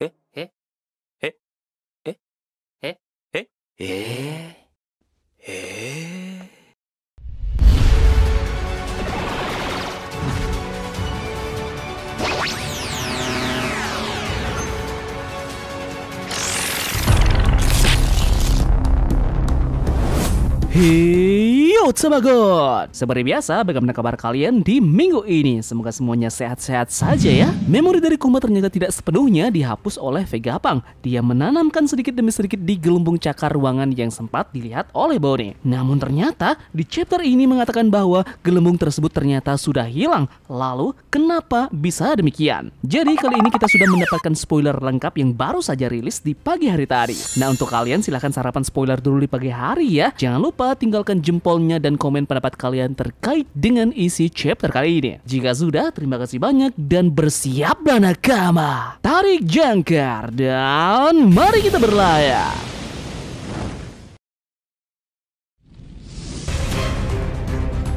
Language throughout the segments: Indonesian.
えええええええええ Hey, what's up, God? Seperti biasa, bagaimana kabar kalian di minggu ini? Semoga semuanya sehat-sehat saja ya. Memori dari Kuma ternyata tidak sepenuhnya dihapus oleh Vegapunk. Dia menanamkan sedikit demi sedikit di gelembung cakar ruangan yang sempat dilihat oleh Bonnie. Namun ternyata di chapter ini mengatakan bahwa gelembung tersebut ternyata sudah hilang. Lalu, kenapa bisa demikian? Jadi kali ini kita sudah mendapatkan spoiler lengkap yang baru saja rilis di pagi hari tadi. Nah, untuk kalian silahkan sarapan spoiler dulu di pagi hari ya. Jangan lupa tinggalkan jempolnya dan komen pendapat kalian terkait dengan isi chapter kali ini. Jika sudah, terima kasih banyak dan bersiaplah nakama. Tarik jangkar dan mari kita berlayar.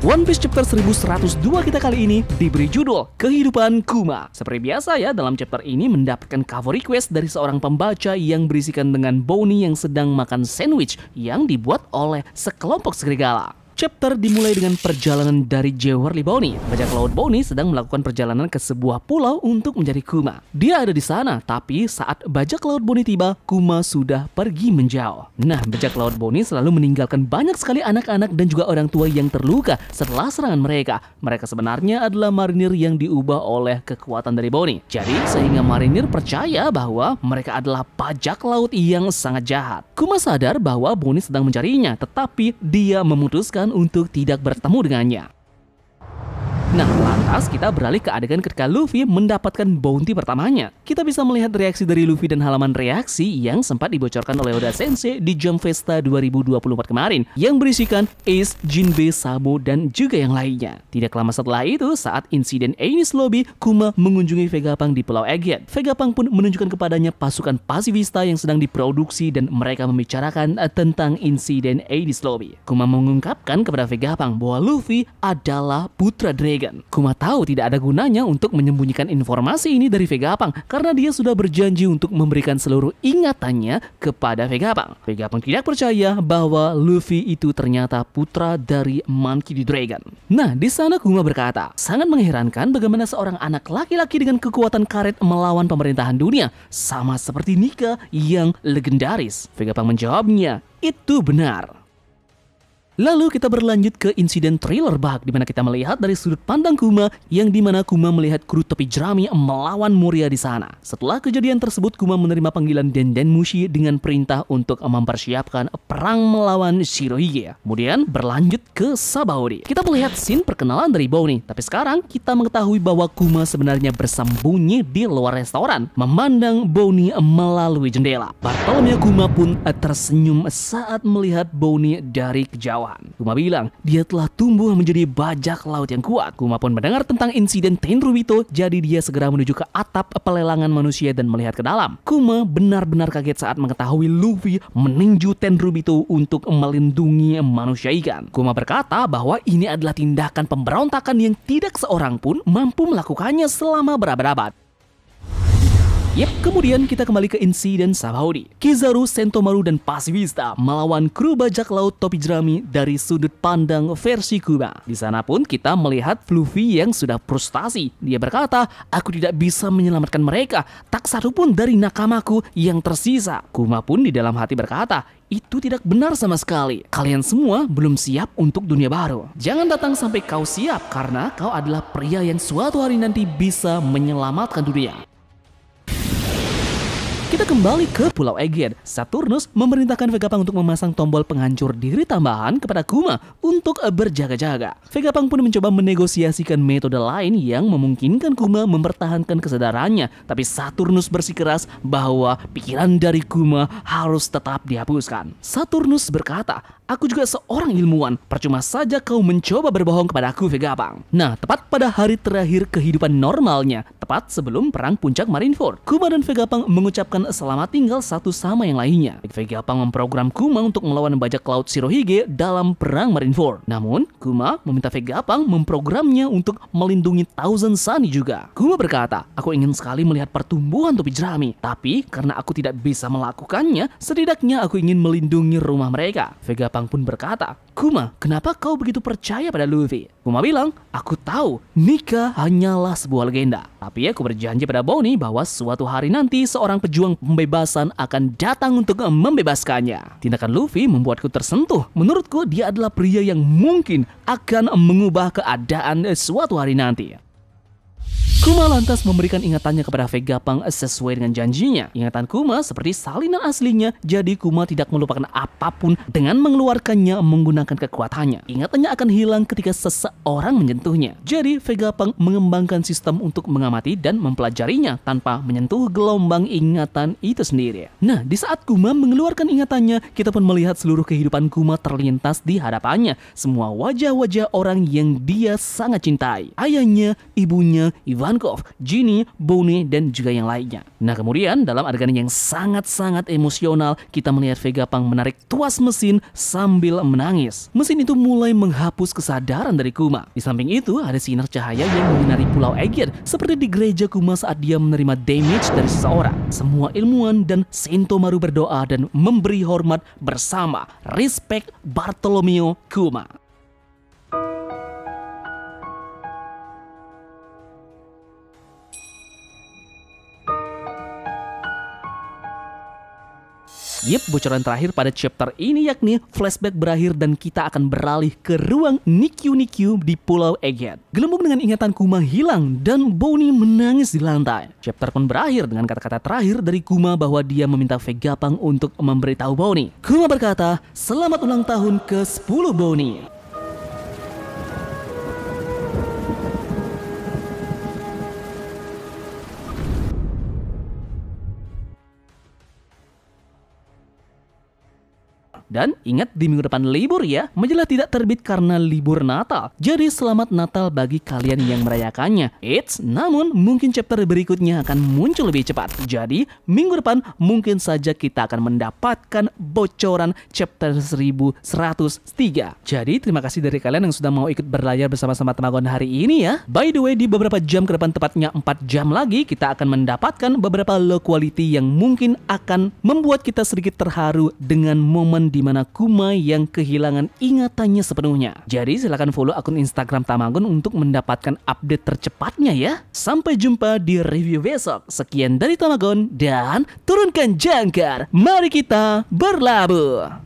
One Piece chapter 1102 kita kali ini diberi judul Kehidupan Kuma. Seperti biasa ya, dalam chapter ini mendapatkan cover request dari seorang pembaca yang berisikan dengan Bonnie yang sedang makan sandwich yang dibuat oleh sekelompok serigala. Chapter dimulai dengan perjalanan dari Jewearly Bonnie. Bajak laut Bonnie sedang melakukan perjalanan ke sebuah pulau untuk mencari Kuma. Dia ada di sana, tapi saat bajak laut Bonnie tiba, Kuma sudah pergi menjauh. Nah, bajak laut Bonnie selalu meninggalkan banyak sekali anak-anak dan juga orang tua yang terluka setelah serangan mereka. Mereka sebenarnya adalah marinir yang diubah oleh kekuatan dari Bonnie. Jadi, sehingga marinir percaya bahwa mereka adalah bajak laut yang sangat jahat. Kuma sadar bahwa Bonnie sedang mencarinya, tetapi dia memutuskan untuk tidak bertemu dengannya. Nah, lantas kita beralih ke adegan ketika Luffy mendapatkan bounty pertamanya. Kita bisa melihat reaksi dari Luffy dan halaman reaksi yang sempat dibocorkan oleh Oda Sensei di Jump Festa 2024 kemarin yang berisikan Ace, Jinbe, Sabo, dan juga yang lainnya. Tidak lama setelah itu, saat insiden Enies Lobby, Kuma mengunjungi Vegapunk di Pulau Egghead. Vegapunk pun menunjukkan kepadanya pasukan pasifista yang sedang diproduksi dan mereka membicarakan tentang insiden Enies Lobby. Kuma mengungkapkan kepada Vegapunk bahwa Luffy adalah putra Dragon. Kuma tahu tidak ada gunanya untuk menyembunyikan informasi ini dari Vegapunk karena dia sudah berjanji untuk memberikan seluruh ingatannya kepada Vegapunk. Vegapunk tidak percaya bahwa Luffy itu ternyata putra dari Monkey D. Dragon. Nah, di sana Kuma berkata, sangat mengherankan bagaimana seorang anak laki-laki dengan kekuatan karet melawan pemerintahan dunia, sama seperti Nika yang legendaris. Vegapunk menjawabnya, itu benar. Lalu kita berlanjut ke insiden thriller bug di mana kita melihat dari sudut pandang Kuma yang dimana Kuma melihat kru topi jerami melawan Moria di sana. Setelah kejadian tersebut, Kuma menerima panggilan Denden Mushi dengan perintah untuk mempersiapkan perang melawan Shirohige. Kemudian berlanjut ke Sabaody. Kita melihat scene perkenalan dari Bonnie, tapi sekarang kita mengetahui bahwa Kuma sebenarnya bersembunyi di luar restoran memandang Bonnie melalui jendela. Bartolomeo Kuma pun tersenyum saat melihat Bonnie dari kejauhan. Kuma bilang dia telah tumbuh menjadi bajak laut yang kuat. Kuma pun mendengar tentang insiden Tenryubito, jadi dia segera menuju ke atap pelelangan manusia dan melihat ke dalam. Kuma benar-benar kaget saat mengetahui Luffy meninju Tenryubito untuk melindungi manusia ikan. Kuma berkata bahwa ini adalah tindakan pemberontakan yang tidak seorang pun mampu melakukannya selama berabad-abad. Kemudian kita kembali ke insiden Sabaody. Kizaru, Sentomaru, dan Pasifista melawan kru bajak laut topi jerami dari sudut pandang versi Kuma. Di sana pun kita melihat Luffy yang sudah frustasi. Dia berkata, aku tidak bisa menyelamatkan mereka, tak satu pun dari nakamaku yang tersisa. Kuma pun di dalam hati berkata, itu tidak benar sama sekali. Kalian semua belum siap untuk dunia baru. Jangan datang sampai kau siap, karena kau adalah pria yang suatu hari nanti bisa menyelamatkan dunia. Kita kembali ke Pulau Egghead. Saturnus memerintahkan Vegapunk untuk memasang tombol penghancur diri tambahan kepada Kuma untuk berjaga-jaga. Vegapunk pun mencoba menegosiasikan metode lain yang memungkinkan Kuma mempertahankan kesadarannya, tapi Saturnus bersikeras bahwa pikiran dari Kuma harus tetap dihapuskan. Saturnus berkata, Aku juga seorang ilmuwan. Percuma saja kau mencoba berbohong kepadaku, Vegapunk. Nah, tepat pada hari terakhir kehidupan normalnya, tepat sebelum perang puncak Marineford, Kuma dan Vegapunk mengucapkan selamat tinggal satu sama yang lainnya. Vegapunk memprogram Kuma untuk melawan bajak laut Shirohige dalam perang Marineford. Namun, Kuma meminta Vegapunk memprogramnya untuk melindungi Thousand Sunny juga. Kuma berkata, aku ingin sekali melihat pertumbuhan topi jerami, tapi karena aku tidak bisa melakukannya, setidaknya aku ingin melindungi rumah mereka. Vegapunk pun berkata, Kuma, kenapa kau begitu percaya pada Luffy? Kuma bilang, aku tahu Nika hanyalah sebuah legenda, tapi aku berjanji pada Bonnie bahwa suatu hari nanti seorang pejuang pembebasan akan datang untuk membebaskannya. Tindakan Luffy membuatku tersentuh. Menurutku dia adalah pria yang mungkin akan mengubah keadaan suatu hari nanti. Kuma lantas memberikan ingatannya kepada Vegapunk sesuai dengan janjinya. Ingatan Kuma seperti salinan aslinya, jadi Kuma tidak melupakan apapun dengan mengeluarkannya menggunakan kekuatannya. Ingatannya akan hilang ketika seseorang menyentuhnya. Jadi Vegapunk mengembangkan sistem untuk mengamati dan mempelajarinya tanpa menyentuh gelombang ingatan itu sendiri. Nah, di saat Kuma mengeluarkan ingatannya, kita pun melihat seluruh kehidupan Kuma terlintas di hadapannya. Semua wajah-wajah orang yang dia sangat cintai. Ayahnya, ibunya, Ivankov, Ginny, Bonnie, dan juga yang lainnya. Nah, kemudian dalam adegan yang sangat-sangat emosional, kita melihat Vegapunk menarik tuas mesin sambil menangis. Mesin itu mulai menghapus kesadaran dari Kuma. Di samping itu, ada sinar cahaya yang menyinari Pulau Aegir, seperti di gereja Kuma saat dia menerima damage dari seseorang. Semua ilmuwan dan Sentomaru berdoa dan memberi hormat bersama. Respect Bartolomeo Kuma. Yep, bocoran terakhir pada chapter ini yakni flashback berakhir dan kita akan beralih ke ruang Nikyu di Pulau Aegir. Gelembung dengan ingatan Kuma hilang dan Bonnie menangis di lantai. Chapter pun berakhir dengan kata-kata terakhir dari Kuma bahwa dia meminta Vegapunk untuk memberitahu Bonnie. Kuma berkata, selamat ulang tahun ke-10 Bonnie. Dan ingat di minggu depan libur ya, majalah tidak terbit karena libur Natal. Jadi selamat Natal bagi kalian yang merayakannya. Namun mungkin chapter berikutnya akan muncul lebih cepat. Jadi minggu depan mungkin saja kita akan mendapatkan bocoran chapter 1103. Jadi terima kasih dari kalian yang sudah mau ikut berlayar bersama-sama Tamagon hari ini ya. By the way, di beberapa jam ke depan, tepatnya 4 jam lagi, kita akan mendapatkan beberapa low quality yang mungkin akan membuat kita sedikit terharu dengan momen di mana Kuma yang kehilangan ingatannya sepenuhnya. Jadi silahkan follow akun Instagram Tamagon untuk mendapatkan update tercepatnya ya. Sampai jumpa di review besok. Sekian dari Tamagon dan turunkan jangkar. Mari kita berlabuh.